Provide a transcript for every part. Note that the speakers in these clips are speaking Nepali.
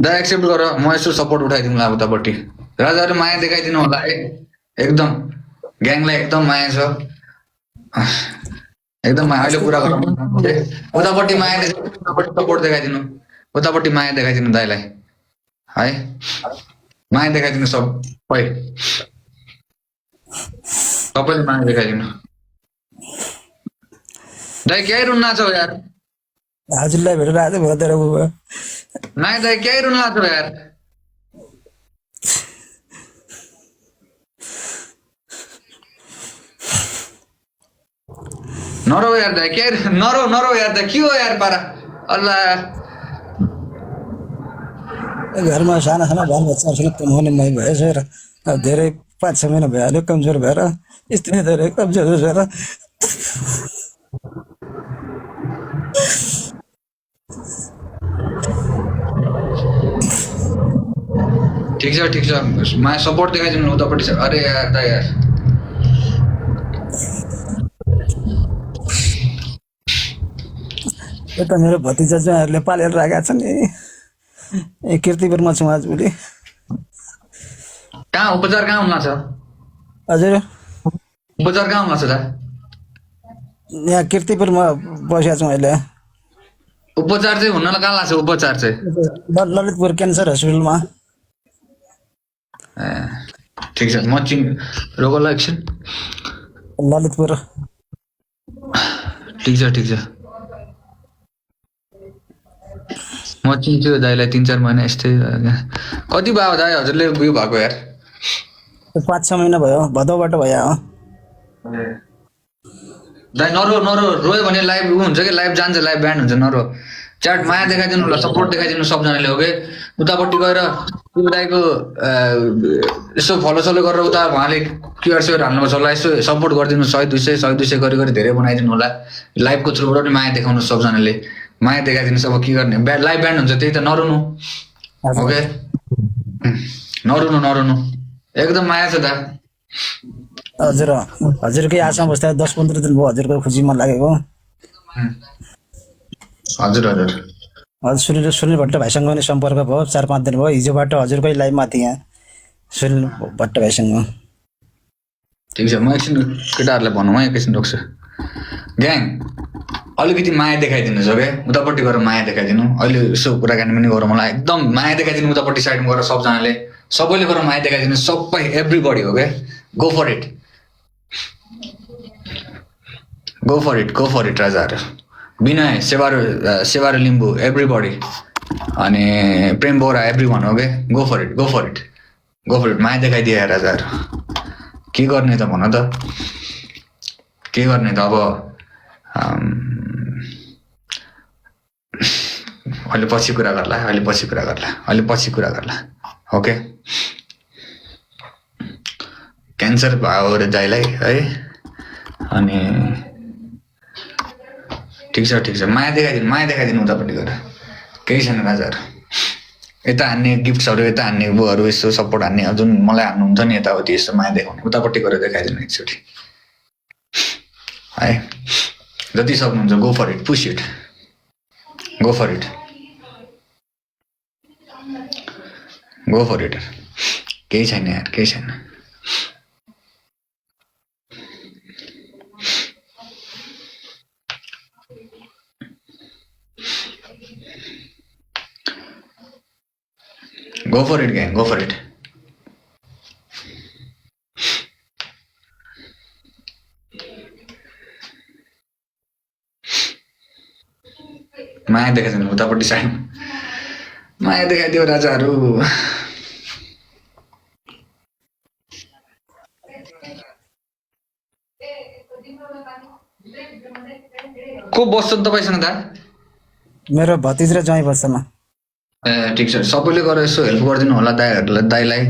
दा एक्सेप्ट गर म यसो सपोर्ट उठाइदिउँला उतापट्टि राजाहरू माया देखाइदिनु होला है एकदम ग्याङलाई एकदम माया छ एकदम माया अहिले कुरा गरौँ उतापट्टि माया उतापट्टि सपोर्ट देखाइदिनु उतापट्टि माया देखाइदिनु दाइलाई है माया देखाइदिनु सबै सबैले माया देखाइदिनु दाइ क्या रुन लाग्छौ यार हजुरलाई भेटेर आज भएर भयो नाइ दाइ क्या रुन लाग्छौ यार नरौ यार दाइ क्या नरौ यार दाइ के हो यार पारा अल्लाह घरमा साना साना बालबच्चाहरूसँग कमाउने मै भएछ र अब धेरै 5-6 महिना भइहाल्यो कमजोर भएर स्त्री धेरै कमजोर भएर ठिक छ माया सपोर्ट देखाइदिनु उतापट्टि छ अरे यार दाइ यार यता मेरो भतिजा ज्वाइँहरूले पालेर राखेका छन् नि किर्तिपुरमा छु आजभोलि कहाँ उपचार कहाँ हुन लाग्छ हजुर उपचार कहाँ हुन लाग्छ दा यहाँ किर्तिपुरमा बसेको छु अहिले उपचार चाहिँ हुन कहाँ लाग्छ उपचार चाहिँ ललितपुर क्यान्सर हस्पिटलमा ए ठिक छ म रोगला एकछिन ललितपुर ठिक छ म चिन्छु दाइलाई 3-4 महिना यस्तै कति भयो दाइ हजुरले उयो भएको यार 5-6 महिना भयो भदौबाट भयो दाइ नरो रोयो भने लाइभ हुन्छ कि लाइभ जान्छ लाइभ ब्यान्ड हुन्छ नरो च्याट माया देखाइदिनु होला सपोर्ट देखाइदिनु सबजनाले हो कि उतापट्टि गएर त्यो दाइको यसो फलो सलो गरेर उता उहाँले क्युआर सेयर हाल्नुपर्छ होला यसो सपोर्ट गरिदिनु 100-200 गरी धेरै बनाइदिनु होला लाइभको थ्रुबाट पनि माया देखाउनु सबजनाले माया देखाइदिनु अब के गर्ने लाइभ ब्यान्ड हुन्छ त्यही त नरुनु ओके नरुनु एकदम माया छ दा हजुर हजुरकै आशा बस्दा 10-15 दिन भयो हजुरको खुसीमा लागेको हजुर सुनिल भट्ट भाइसँग पनि सम्पर्क भयो 4-5 दिन भयो हिजोबाट हजुरकै लाइभमा थिएँ यहाँ सुनिल भट्ट भाइसँग ठिक छ म एकछिन केटाहरूलाई भनौँ है एकैछिन रोक्छु ग्याङ अलिकति माया देखाइदिनुहोस् ओके उतापट्टि गएर माया देखाइदिनु अहिले यसो कुराकानी पनि गरौँ मलाई एकदम माया देखाइदिनु उतापट्टि साइडमा गएर सबजनाले सबैले गएर माया देखाइदिनु सबै एभ्रीबडी हो क्या गो फर इट राजाहरू विनय सेवारो लिम्बू एभ्रीबडी अनि प्रेम बोरा एभ्री वान हो क्या गो फर इट माया देखाइदिए राजाहरू के गर्ने त भन त के गर्ने त अब अहिले पछि कुरा गर्ला ओके क्यान्सर भयो रे दाइलाई है अनि ठिक छ माया देखाइदिनु उतापट्टि गएर केही छैन राजाहरू यता हान्ने गिफ्ट्सहरू यता हान्ने बुहरू यसो सपोर्ट हान्ने जुन मलाई हान्नुहुन्छ नि यताउति यसो माया देखाउने उतापट्टि गएर देखाइदिनु एकचोटि है जति सक्नुहुन्छ go for it push it केही छैन यार केही छैन Go for it, gang. Go for it. माया देखाइदिनु उतापट्टि साइड माया देखाइदियो राजाहरू को बस्छ तपाईसँग दा मेरो भतिज र ज्वाइँ बस्छमा ए ठिक छ सबैले गरेर यसो हेल्प गरिदिनु होला दाइलाई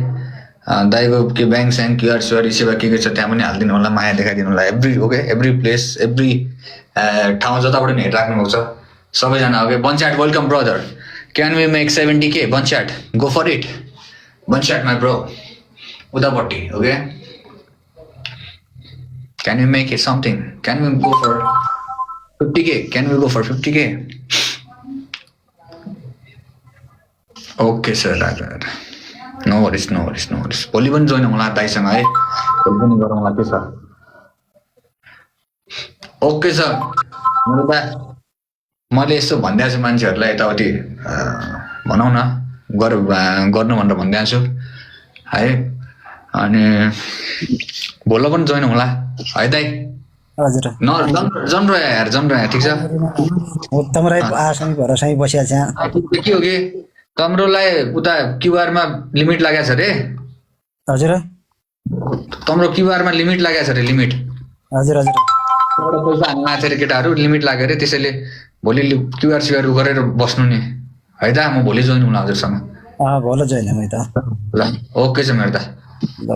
दाइको के ब्याङ्क स्याङ्क क्युआर स्युआर सेवा के छ त्यहाँ पनि हालिदिनु होला माया देखाइदिनु होला एभ्री प्लेस एभ्री ठाउँ जताबाट पनि हेरिराख्नु भएको छ सबैजना ओके बन्च्याट welcome brother can we make 70K बन्च्याट गो फर इट बन्च्याट माई ब्रो उतापट्टि okay can we make it something can we go for 50K can we go for 50K okay sir राजा नो वरिस भोलि पनि जोइन होला दाइसँग है भोलि पनि गरौँला के छ ओके सर मैले यसो भनिदिएको छु मान्छेहरूलाई यताउति भनौँ न गर्नु भनेर भनिदिएको छु है अनि भोलि पनि जोइन होला है दाइ हजुर जन रह्यो यार ठिक छ हो तमरै आशामै भरोसामै बसिया छ के हो कि तम्रोलाई उता क्युआरमा लिमिट लागेको छ रे हजुर तम्रो क्युआरमा लिमिट लागेको छ रे लिमिट हजुर हजुर पैसा हाल्नु आएको रे केटाहरू लिमिट लाग्यो रे त्यसैले भोलि क्युआर सिआर गरेर बस्नु नि है त म भोलि जोइन हुन हजुरसँग भोलि जोइन है त ल ओके छ मेरो त ल